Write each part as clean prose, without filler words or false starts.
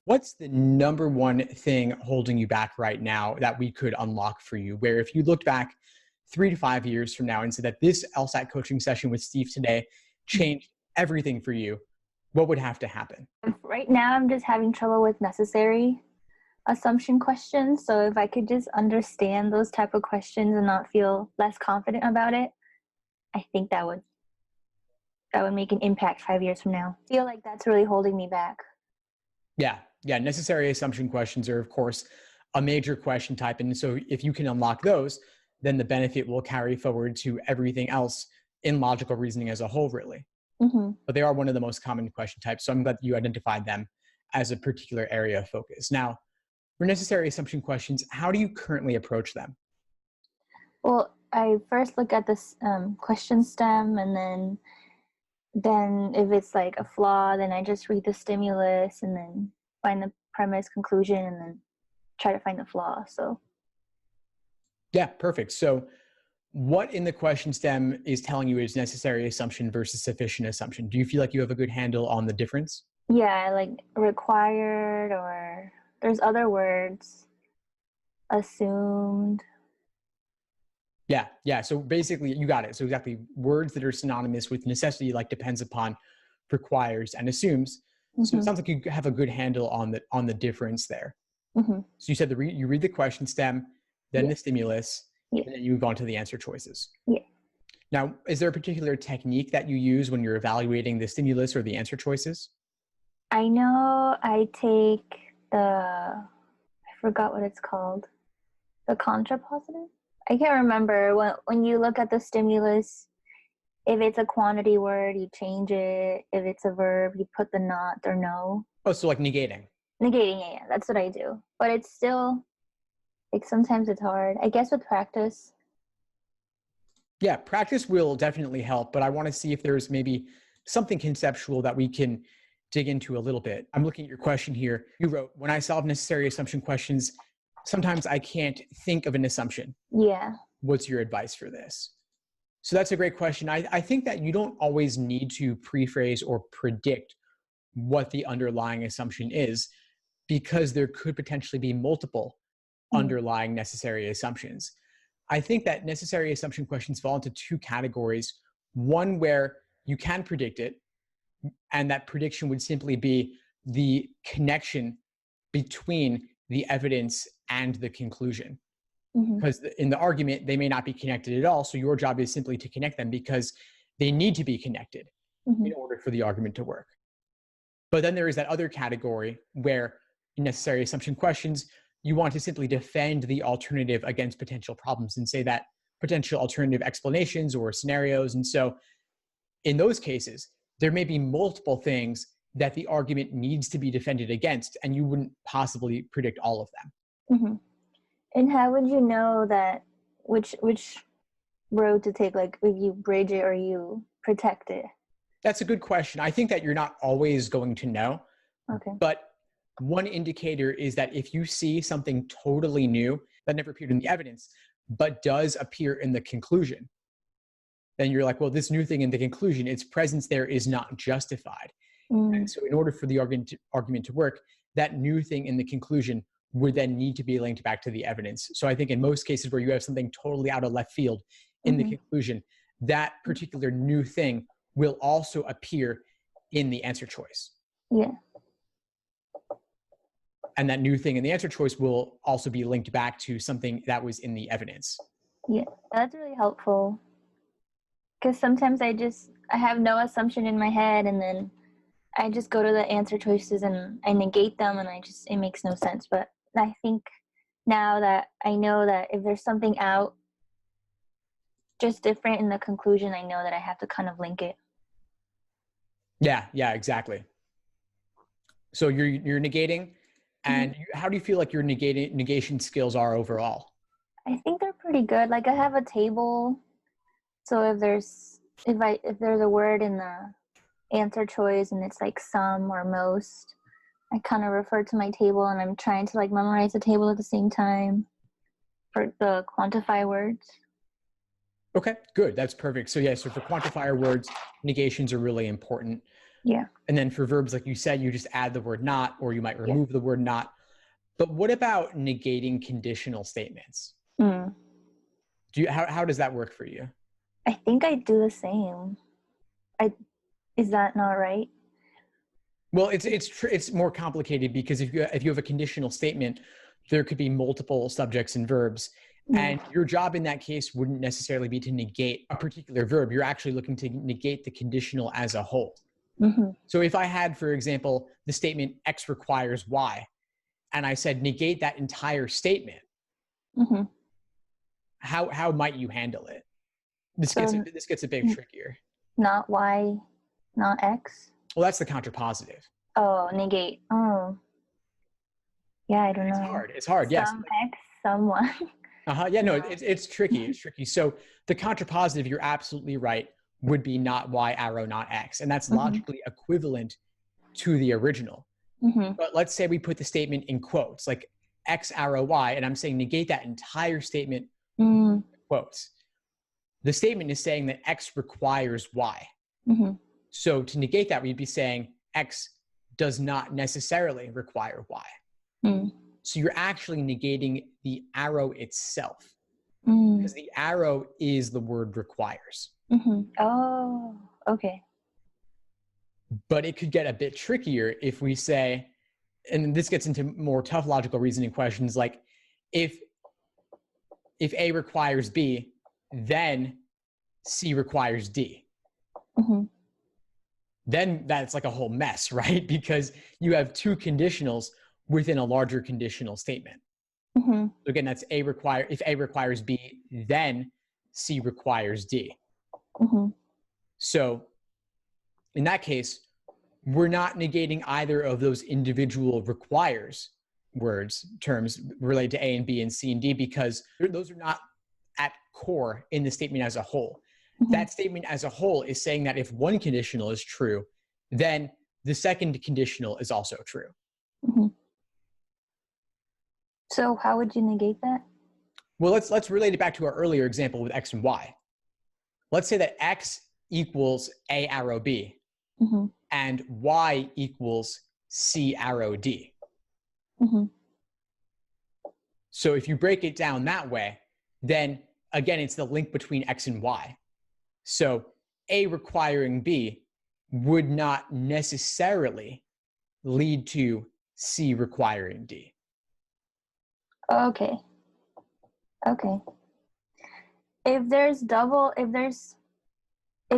What's the number one thing holding you back right now that we could unlock for you? Where if you looked back 3 to 5 years from now and said that this LSAT coaching session with Steve today changed everything for you, what would have to happen? Right now, I'm just having trouble with necessary assumption questions. So if I could just understand those type of questions and not feel less confident about it, I think that would make an impact 5 years from now. I feel like that's really holding me back. Yeah. Necessary assumption questions are, of course, a major question type. And so if you can unlock those, then the benefit will carry forward to everything else in logical reasoning as a whole, really. But they are one of the most common question types. So I'm glad you identified them as a particular area of focus. Now, for necessary assumption questions, how do you currently approach them? Well, I first look at this question stem, and then if it's like a flaw, then I just read the stimulus and then find the premise, conclusion, and then try to find the flaw. So yeah, perfect. So what in the question stem is telling you is necessary assumption versus sufficient assumption? Do you feel like you have a good handle on the difference? Yeah, like required, or there's other words, assumed. Yeah. So basically, you got it. So exactly, words that are synonymous with necessity, like depends upon, requires, and assumes. So it sounds like you have a good handle on the difference there. So you said you read the question stem, then the stimulus, and then you move on to the answer choices. Yeah. Now, is there a particular technique that you use when you're evaluating the stimulus or the answer choices? I know I take I forgot what it's called, the contrapositive. I can't remember. When you look at the stimulus, if it's a quantity word, you change it. If it's a verb, you put the not or no. Oh, so like negating. Negating, yeah, that's what I do. But it's still, like, sometimes it's hard. I guess with practice. Yeah, practice will definitely help, but I want to see if there's maybe something conceptual that we can dig into a little bit. I'm looking at your question here. You wrote, when I solve necessary assumption questions, sometimes I can't think of an assumption. Yeah. What's your advice for this? So that's a great question. I think that you don't always need to prephrase or predict what the underlying assumption is, because there could potentially be multiple underlying necessary assumptions. I think that necessary assumption questions fall into two categories. One where you can predict it, and that prediction would simply be the connection between the evidence and the conclusion. Because in the argument, they may not be connected at all. So your job is simply to connect them because they need to be connected in order for the argument to work. But then there is that other category where in necessary assumption questions, you want to simply defend the alternative against potential problems and say that potential alternative explanations or scenarios. And so in those cases, there may be multiple things that the argument needs to be defended against, and you wouldn't possibly predict all of them. And how would you know that which road to take, like if you bridge it or you protect it? That's a good question. I think that you're not always going to know. Okay. But one indicator is that if you see something totally new that never appeared in the evidence, but does appear in the conclusion, then you're like, well, this new thing in the conclusion, its presence there is not justified. And so in order for the argument to work, that new thing in the conclusion would then need to be linked back to the evidence. So I think in most cases where you have something totally out of left field in the conclusion, that particular new thing will also appear in the answer choice. Yeah. And that new thing in the answer choice will also be linked back to something that was in the evidence. Yeah, that's really helpful. Because sometimes I have no assumption in my head, and then I just go to the answer choices and I negate them, and it makes no sense. But I think now that I know that if there's something out just different in the conclusion, I know that I have to kind of link it. Yeah, exactly. So you're negating, and how do you feel like your negation skills are overall? I think they're pretty good. Like, I have a table, so if there's a word in the answer choice and it's like some or most, I kind of refer to my table, and I'm trying to like memorize the table at the same time for the quantify words. Okay, good. That's perfect. So yeah, so for quantifier words, negations are really important. Yeah. And then for verbs, like you said, you just add the word not, or you might Yeah. remove the word not. But what about negating conditional statements? Mm. How does that work for you? I think I do the same. Is that not right? Well, it's more complicated because if you have a conditional statement, there could be multiple subjects and verbs, and your job in that case wouldn't necessarily be to negate a particular verb. You're actually looking to negate the conditional as a whole. Mm-hmm. So if I had, for example, the statement X requires Y, and I said negate that entire statement, Mm-hmm. how might you handle it? This So gets a bit trickier. not Y, not X. Well, that's the contrapositive. Oh, negate. Oh, yeah, I don't It's know. hard. It's hard. Yes. Some X, someone. Yeah. No, No. it's tricky. It's tricky. So the contrapositive, you're absolutely right, would be not Y arrow, not X, and that's logically equivalent to the original. Mm-hmm. But let's say we put the statement in quotes, like X arrow Y, and I'm saying negate that entire statement Mm. quotes. The statement is saying that X requires Y. Mm-hmm. So to negate that, we'd be saying X does not necessarily require Y. Mm. So you're actually negating the arrow itself, Mm. because the arrow is the word requires. Mm-hmm. Oh, okay. But it could get a bit trickier if we say, and this gets into more tough logical reasoning questions, like if A requires B, then C requires D. Mm-hmm. Then that's like a whole mess, right? Because you have two conditionals within a larger conditional statement. Mm-hmm. So again, that's if A requires B, then C requires D. Mm-hmm. So in that case, we're not negating either of those individual requires terms related to A and B and C and D, because those are not at core in the statement as a whole. Mm-hmm. That statement as a whole is saying that if one conditional is true, then the second conditional is also true. Mm-hmm. So how would you negate that? Well, let's relate it back to our earlier example with X and Y. Let's say that X equals A arrow B, Mm-hmm. and Y equals C arrow D. Mm-hmm. So if you break it down that way, then again, it's the link between X and Y. So A requiring B would not necessarily lead to C requiring D. Okay. Okay. If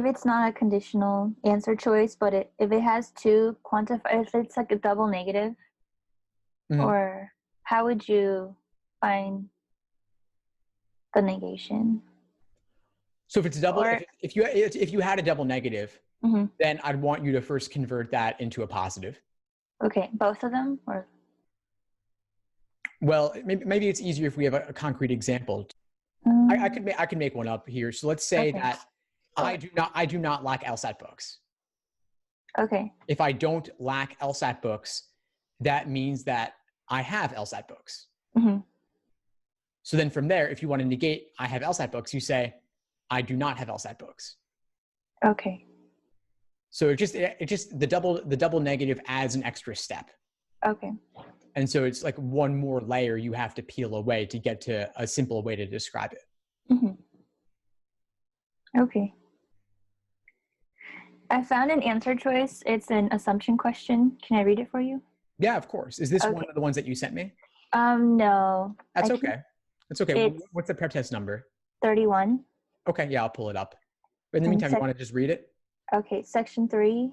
it's not a conditional answer choice, but if it has two if it's like a double negative, or how would you find the negation? So if it's double, if you had a double negative, mm-hmm. then I'd want you to first convert that into a positive. Okay, both of them, or? Well, maybe it's easier if we have a concrete example. I could make one up here. So let's say that I do not lack LSAT books. Okay. If I don't lack LSAT books, that means that I have LSAT books. Mm-hmm. So then from there, if you want to negate I have LSAT books, you say I do not have LSAT books. Okay. So it just the double negative adds an extra step. Okay. And so it's like one more layer you have to peel away to get to a simple way to describe it. Mm-hmm. Okay. I found an answer choice. It's an assumption question. Can I read it for you? Yeah, of course. Is this one of the ones that you sent me? No. That's okay. That's okay. What's the prep test number? 31. Okay, yeah, I'll pull it up. But in the meantime, you want to just read it? Okay, section 3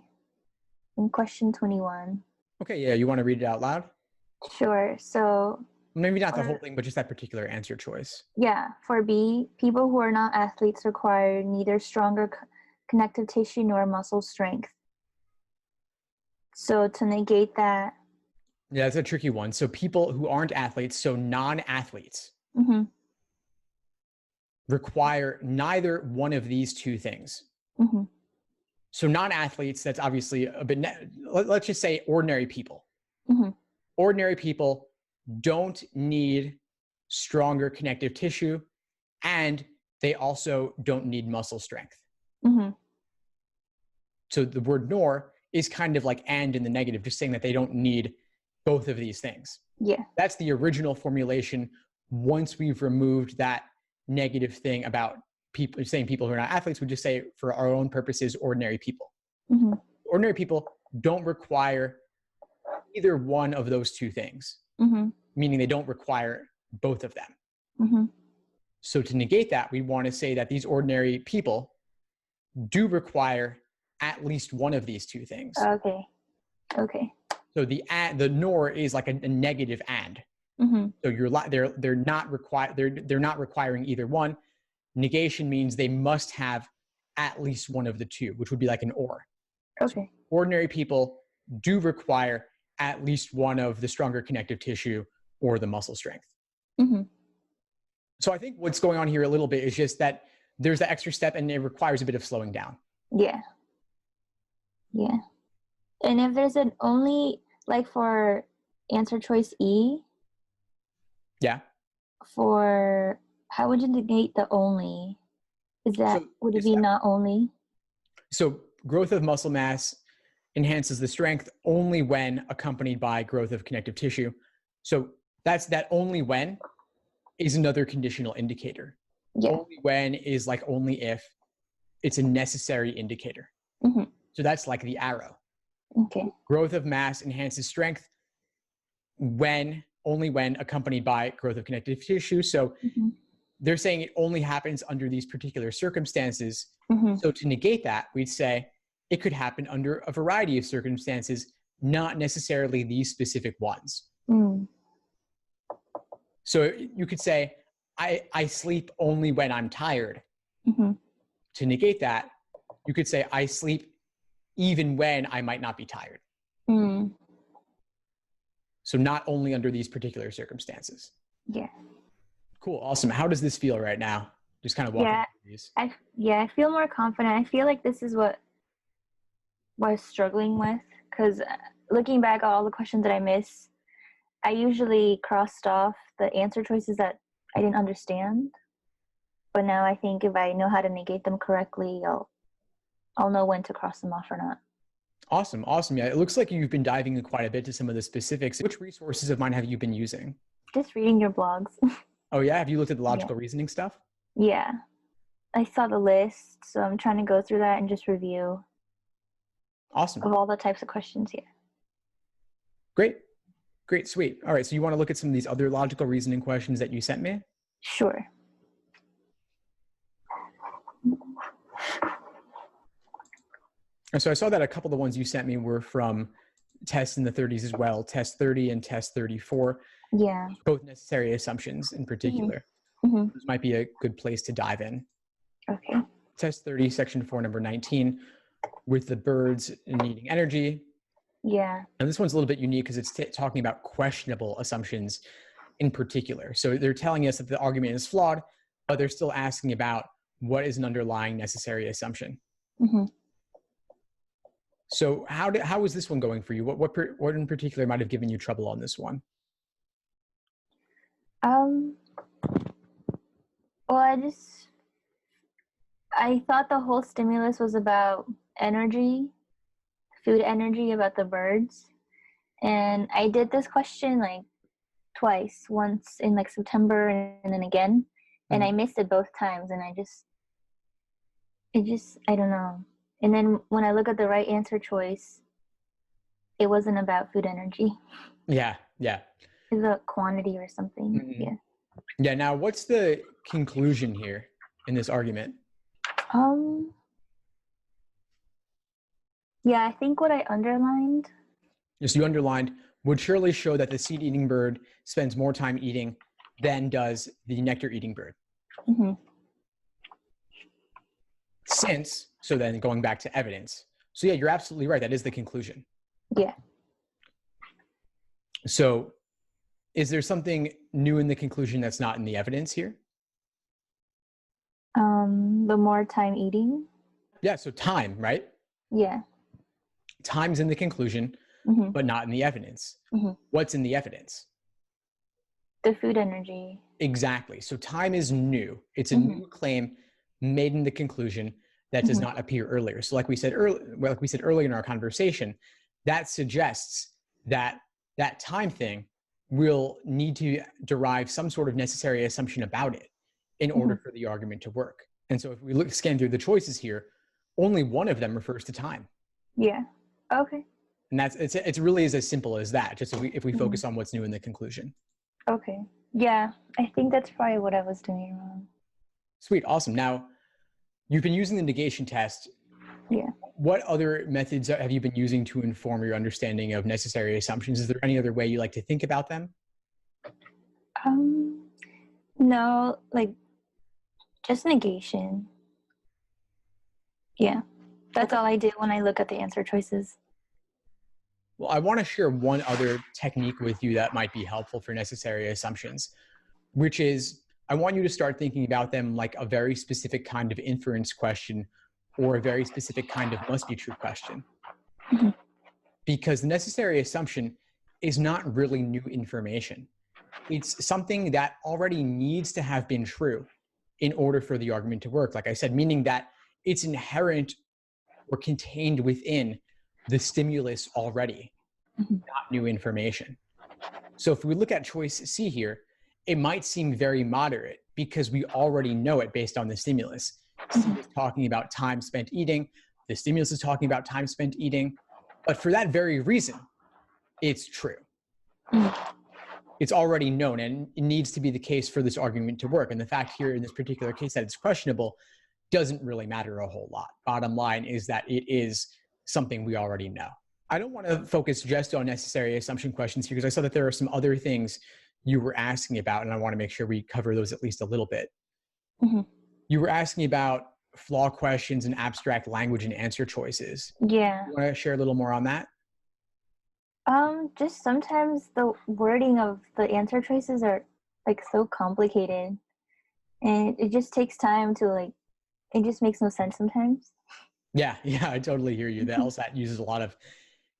and question 21. Okay, yeah, you want to read it out loud? Sure. So maybe not the whole thing, but just that particular answer choice. Yeah. For B, people who are not athletes require neither stronger connective tissue nor muscle strength. So to negate that. Yeah, that's a tricky one. So people who aren't athletes, so non-athletes, mm-hmm. require neither one of these two things. Mm-hmm. So non-athletes, that's obviously a bit, let's just say ordinary people. Mm-hmm. Ordinary people don't need stronger connective tissue, and they also don't need muscle strength. Mm-hmm. So the word nor is kind of like and in the negative, just saying that they don't need both of these things. Yeah. That's the original formulation. Once we've removed that negative thing about people saying people who are not athletes, we just say for our own purposes, ordinary people. Mm-hmm. Ordinary people don't require either one of those two things, Mm-hmm. meaning they don't require both of them. Mm-hmm. So to negate that, we want to say that these ordinary people do require at least one of these two things. Okay. So the nor is like a negative and. Mm-hmm. So they're not requiring either one. Negation means they must have at least one of the two, which would be like an or. Okay. So ordinary people do require at least one of the stronger connective tissue or the muscle strength. Mm-hmm. So I think what's going on here a little bit is just that there's that extra step and it requires a bit of slowing down. Yeah. And if there's an only, like for answer choice E, Yeah. for how would you negate the only? Would it be not only? So growth of muscle mass enhances the strength only when accompanied by growth of connective tissue. So that only when is another conditional indicator. Yeah. Only when is like only if. It's a necessary indicator. Mm-hmm. So that's like the arrow. Okay. Growth of mass enhances strength only when accompanied by growth of connective tissue. So they're saying it only happens under these particular circumstances. Mm-hmm. So to negate that, we'd say it could happen under a variety of circumstances, not necessarily these specific ones. Mm. So you could say, I sleep only when I'm tired. Mm-hmm. To negate that, you could say, I sleep even when I might not be tired. Mm. So not only under these particular circumstances. Yeah. Cool. Awesome. How does this feel right now? Just kind of walking through these. I feel more confident. I feel like this is what I was struggling with, because looking back at all the questions that I missed, I usually crossed off the answer choices that I didn't understand. But now I think if I know how to negate them correctly, I'll know when to cross them off or not. Awesome. Yeah, it looks like you've been diving in quite a bit to some of the specifics. Which resources of mine have you been using? Just reading your blogs. Oh yeah? Have you looked at the logical reasoning stuff? Yeah. I saw the list, so I'm trying to go through that and just review. Awesome. Of all the types of questions here. Great, sweet. All right, so you want to look at some of these other logical reasoning questions that you sent me? Sure. And so I saw that a couple of the ones you sent me were from tests in the 30s as well, test 30 and test 34. Yeah. Both necessary assumptions in particular. Mm-hmm. This might be a good place to dive in. Okay. Test 30, section 4, number 19, with the birds needing energy. Yeah. And this one's a little bit unique because it's talking about questionable assumptions in particular. So they're telling us that the argument is flawed, but they're still asking about what is an underlying necessary assumption. Mm-hmm. So how is this one going for you? What in particular might have given you trouble on this one? Well, I thought the whole stimulus was about energy, food energy, about the birds. And I did this question like twice, once in like September and then again. And I missed it both times. And I don't know. And then when I look at the right answer choice, it wasn't about food energy. Yeah. It's about quantity or something. Mm-hmm. Yeah. Yeah. Now, what's the conclusion here in this argument? Yeah, I think what I underlined. Yes, you underlined would surely show that the seed-eating bird spends more time eating than does the nectar-eating bird. Mm-hmm. So then going back to evidence. So yeah, you're absolutely right. That is the conclusion. Yeah. So is there something new in the conclusion that's not in the evidence here? The more time eating. Yeah, so time, right? Yeah. Time's in the conclusion, mm-hmm. but not in the evidence. Mm-hmm. What's in the evidence? The food energy. Exactly. So time is new. It's a Mm-hmm. new claim made in the conclusion that does Mm-hmm. not appear earlier. So like we said earlier in our conversation, that suggests that that time thing will need to derive some sort of necessary assumption about it in order for the argument to work. And so if we scan through the choices here, only one of them refers to time. Yeah. Okay. And it's really as simple as that, just if we focus on what's new in the conclusion. Okay. Yeah, I think that's probably what I was doing wrong. Sweet. Awesome. Now, you've been using the negation test. Yeah. What other methods have you been using to inform your understanding of necessary assumptions? Is there any other way you like to think about them? No, like just negation. Yeah. That's all I do when I look at the answer choices. Well, I want to share one other technique with you that might be helpful for necessary assumptions, which is I want you to start thinking about them like a very specific kind of inference question or a very specific kind of must be true question. Because the necessary assumption is not really new information. It's something that already needs to have been true in order for the argument to work. Like I said, meaning that it's inherent or contained within the stimulus already, not new information. So if we look at choice C here, it might seem very moderate because we already know it based on the stimulus. C is talking about time spent eating. The stimulus is talking about time spent eating. But for that very reason, it's true. It's already known, and it needs to be the case for this argument to work. And the fact here in this particular case that it's questionable doesn't really matter a whole lot. Bottom line is that it is something we already know. I don't want to focus just on necessary assumption questions here because I saw that there are some other things you were asking about, and I want to make sure we cover those at least a little bit. You were asking about flaw questions and abstract language and answer choices. Yeah. You want to share a little more on that? Just sometimes the wording of the answer choices are like so complicated, and it just takes time to like, it just makes no sense sometimes. Yeah, I totally hear you. The LSAT uses a lot of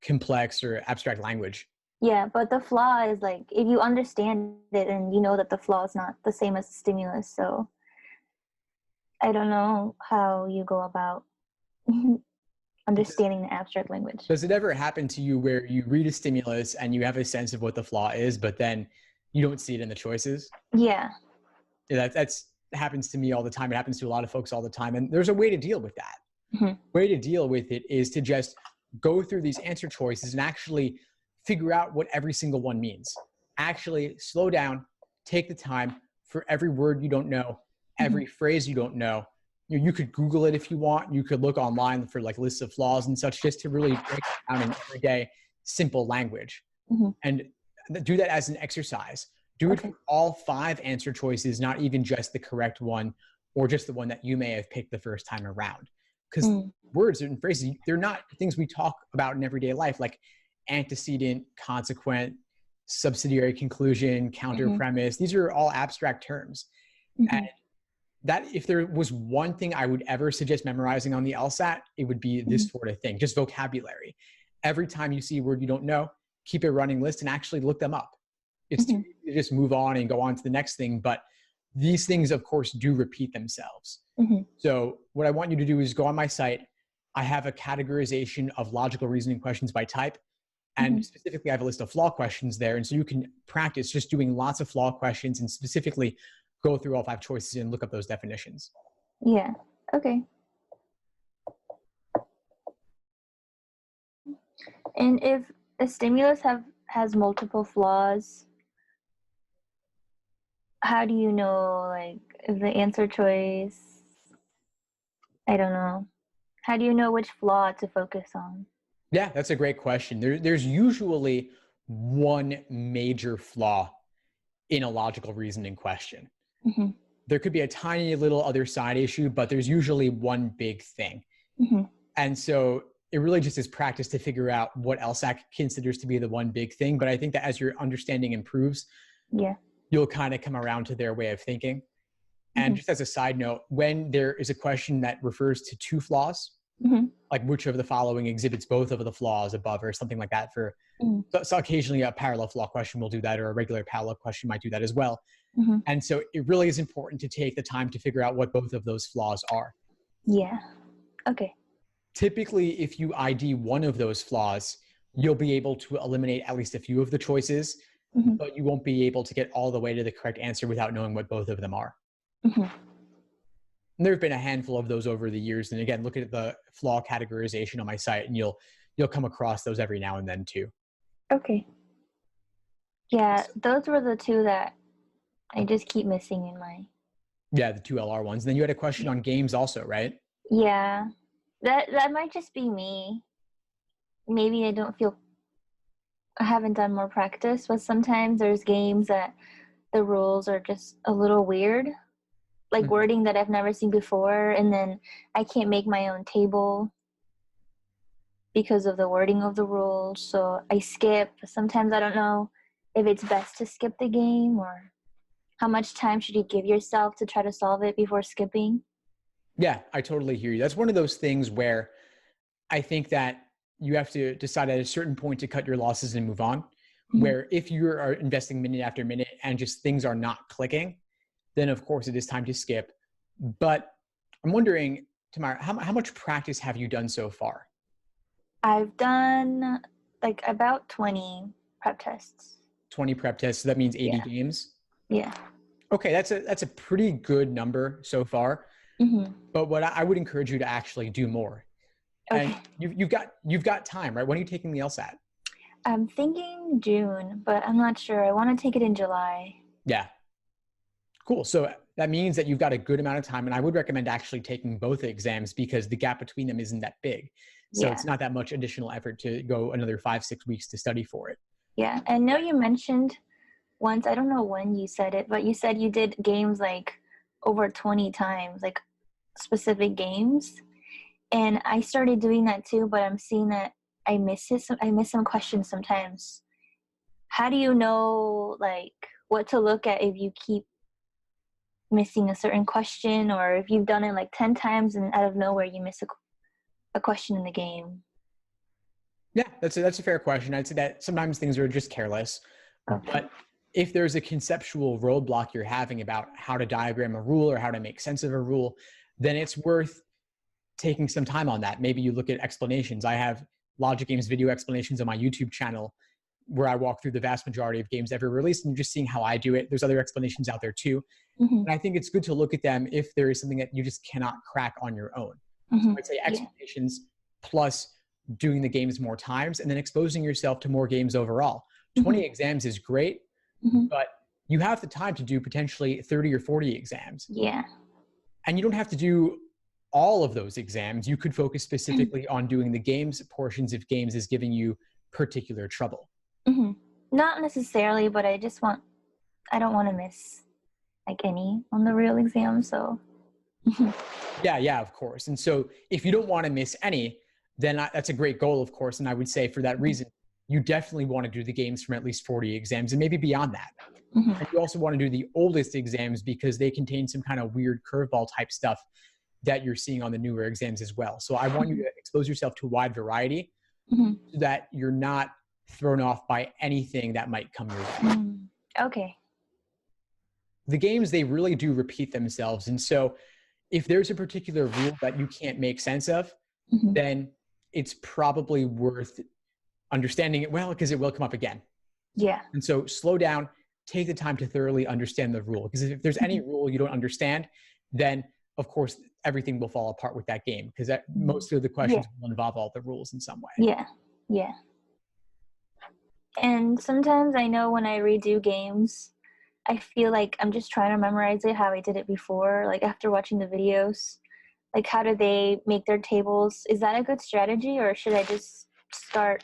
complex or abstract language. Yeah, but the flaw is like, if you understand it and you know that the flaw is not the same as the stimulus, so I don't know how you go about understanding the abstract language. Does it ever happen to you where you read a stimulus and you have a sense of what the flaw is, but then you don't see it in the choices? Yeah. That's happens to me all the time. It happens to a lot of folks all the time. And there's a way to deal with that. Way to deal with it is to just go through these answer choices and actually figure out what every single one means. Actually slow down, take the time for every word you don't know, every phrase you don't know. You could Google it if you want. You could look online for like lists of flaws and such, just to really break it down in everyday simple language. And do that as an exercise. Do it for all 5 answer choices, not even just the correct one or just the one that you may have picked the first time around. Because words and phrases, they're not things we talk about in everyday life, like antecedent, consequent, subsidiary conclusion, counter premise. These are all abstract terms. And that if there was one thing I would ever suggest memorizing on the LSAT, it would be this sort of thing, just vocabulary. Every time you see a word you don't know, keep a running list and actually look them up. It's too easy to just move on and go on to the next thing, but these things, of course, do repeat themselves. So what I want you to do is go on my site. I have a categorization of logical reasoning questions by type. And specifically, I have a list of flaw questions there. And so you can practice just doing lots of flaw questions and specifically go through all 5 choices and look up those definitions. Yeah. Okay. And if a stimulus has multiple flaws, how do you know, like, if the answer choice, I don't know, how do you know which flaw to focus on? Yeah, that's a great question. There's usually one major flaw in a logical reasoning question. There could be a tiny little other side issue, but there's usually one big thing. And so it really just is practice to figure out what LSAT considers to be the one big thing. But I think that as your understanding improves, you'll kind of come around to their way of thinking. And just as a side note, when there is a question that refers to 2 flaws, Mm-hmm. like which of the following exhibits both of the flaws above, or something like that. Mm-hmm. So occasionally a parallel flaw question will do that, or a regular parallel question might do that as well. Mm-hmm. And so it really is important to take the time to figure out what both of those flaws are. Yeah. Okay. Typically, if you ID one of those flaws, you'll be able to eliminate at least a few of the choices, Mm-hmm. but you won't be able to get all the way to the correct answer without knowing what both of them are. Mm-hmm. And there have been a handful of those over the years. And again, look at the flaw categorization on my site, and you'll come across those every now and then too. Okay. Yeah, those were the two that I just keep missing in my. Yeah, the two LR ones. And then you had a question on games also, right? Yeah, that might just be me. Maybe I haven't done more practice, but sometimes there's games that the rules are just a little weird, like Mhm. wording that I've never seen before, and then I can't make my own table because of the wording of the rules, so I skip. Sometimes I don't know if it's best to skip the game, or how much time should you give yourself to try to solve it before skipping. Yeah, I totally hear you. That's one of those things where I think that you have to decide at a certain point to cut your losses and move on. Mhm. Where if you are investing minute after minute and just things are not clicking, then of course it is time to skip. But I'm wondering, Tamara, how much practice have you done so far? I've done like about 20 prep tests. 20 prep tests, so that means 80 Yeah. games. Yeah. Okay, that's a pretty good number so far. Mm-hmm. But what I would encourage you to actually do more. Okay. And you've got time, right? When are you taking the LSAT? I'm thinking June, but I'm not sure. I want to take it in July. Yeah. Cool. So that means that you've got a good amount of time. And I would recommend actually taking both exams because the gap between them isn't that big. So Yeah. it's not that much additional effort to go another 5-6 weeks to study for it. Yeah. I know you mentioned once, I don't know when you said it, but you said you did games like over 20 times, like specific games. And I started doing that too, but I'm seeing that I miss some questions sometimes. How do you know like what to look at if you keep missing a certain question, or if you've done it like 10 times and out of nowhere you miss a question in the game? Yeah, that's a fair question. I'd say that sometimes things are just careless. Okay. But if there's a conceptual roadblock you're having about how to diagram a rule or how to make sense of a rule, then it's worth taking some time on that. Maybe you look at explanations. I have Logic Games video explanations on my YouTube channel where I walk through the vast majority of games ever released and just seeing how I do it. There's other explanations out there too. Mm-hmm. And I think it's good to look at them if there is something that you just cannot crack on your own. Mm-hmm. So I'd say explanations plus doing the games more times and then exposing yourself to more games overall. 20 exams is great, Mm-hmm. but you have the time to do potentially 30 or 40 exams. Yeah. And you don't have to do all of those exams. You could focus specifically on doing the games portions if games is giving you particular trouble. Mm-hmm. Not necessarily, but I don't want to miss like any on the real exam, so. Yeah, of course. And so if you don't want to miss any, then that's a great goal, of course. And I would say for that reason, you definitely want to do the games from at least 40 exams and maybe beyond that. Mm-hmm. And you also want to do the oldest exams because they contain some kind of weird curveball type stuff that you're seeing on the newer exams as well. So I want you to expose yourself to a wide variety Mm-hmm. so that you're not thrown off by anything that might come your way. Mm-hmm. Okay. The games, they really do repeat themselves. And so if there's a particular rule that you can't make sense of, Mm-hmm. then it's probably worth understanding it well because it will come up again. Yeah. And so slow down, take the time to thoroughly understand the rule. Because if there's any rule you don't understand, then of course everything will fall apart with that game because most of the questions will involve all the rules in some way. Yeah. Yeah. And sometimes I know when I redo games, I feel like I'm just trying to memorize it how I did it before, like after watching the videos. Like, how do they make their tables? Is that a good strategy, or should I just start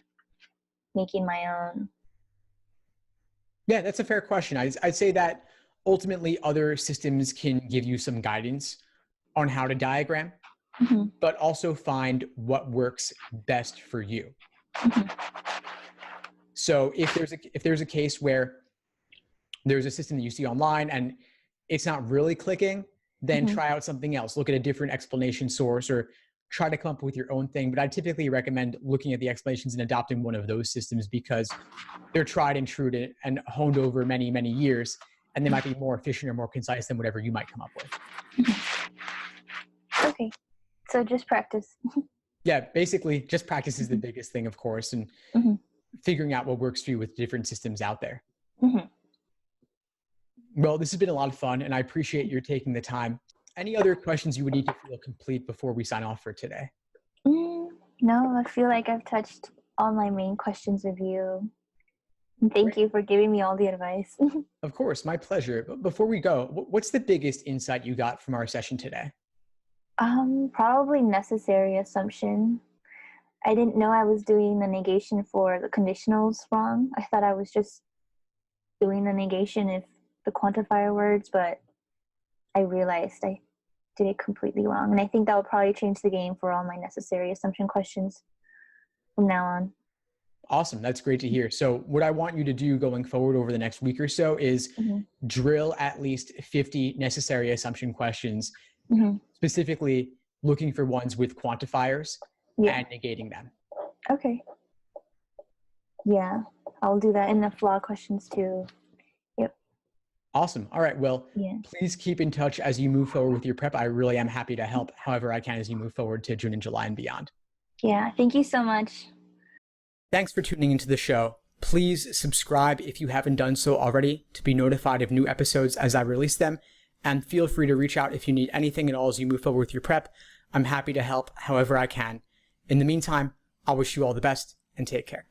making my own? Yeah, that's a fair question. I'd say that ultimately other systems can give you some guidance on how to diagram, Mm-hmm. but also find what works best for you. Mm-hmm. So if there's a case where there's a system that you see online and it's not really clicking, then Mm-hmm. try out something else. Look at a different explanation source or try to come up with your own thing. But I typically recommend looking at the explanations and adopting one of those systems because they're tried and true and honed over many, many years, and they might be more efficient or more concise than whatever you might come up with. Okay. So just practice. Yeah, basically just practice is the biggest thing, of course, and figuring out what works for you with different systems out there. Well, this has been a lot of fun, and I appreciate your taking the time. Any other questions you would need to feel complete before we sign off for today? No, I feel like I've touched all my main questions with you. Thank you for giving me all the advice. Of course, my pleasure. But before we go, what's the biggest insight you got from our session today? Probably necessary assumption. I didn't know I was doing the negation for the conditionals wrong. I thought I was just doing the negation if the quantifier words, but I realized I did it completely wrong. And I think that will probably change the game for all my necessary assumption questions from now on. Awesome. That's great to hear. So what I want you to do going forward over the next week or so is drill at least 50 necessary assumption questions, specifically looking for ones with quantifiers and negating them. Okay. Yeah, I'll do that in the flaw questions too. Yep. Awesome. All right. Well, please keep in touch as you move forward with your prep. I really am happy to help however I can as you move forward to June and July and beyond. Yeah. Thank you so much. Thanks for tuning into the show. Please subscribe if you haven't done so already to be notified of new episodes as I release them. And feel free to reach out if you need anything at all as you move forward with your prep. I'm happy to help however I can. In the meantime, I'll wish you all the best and take care.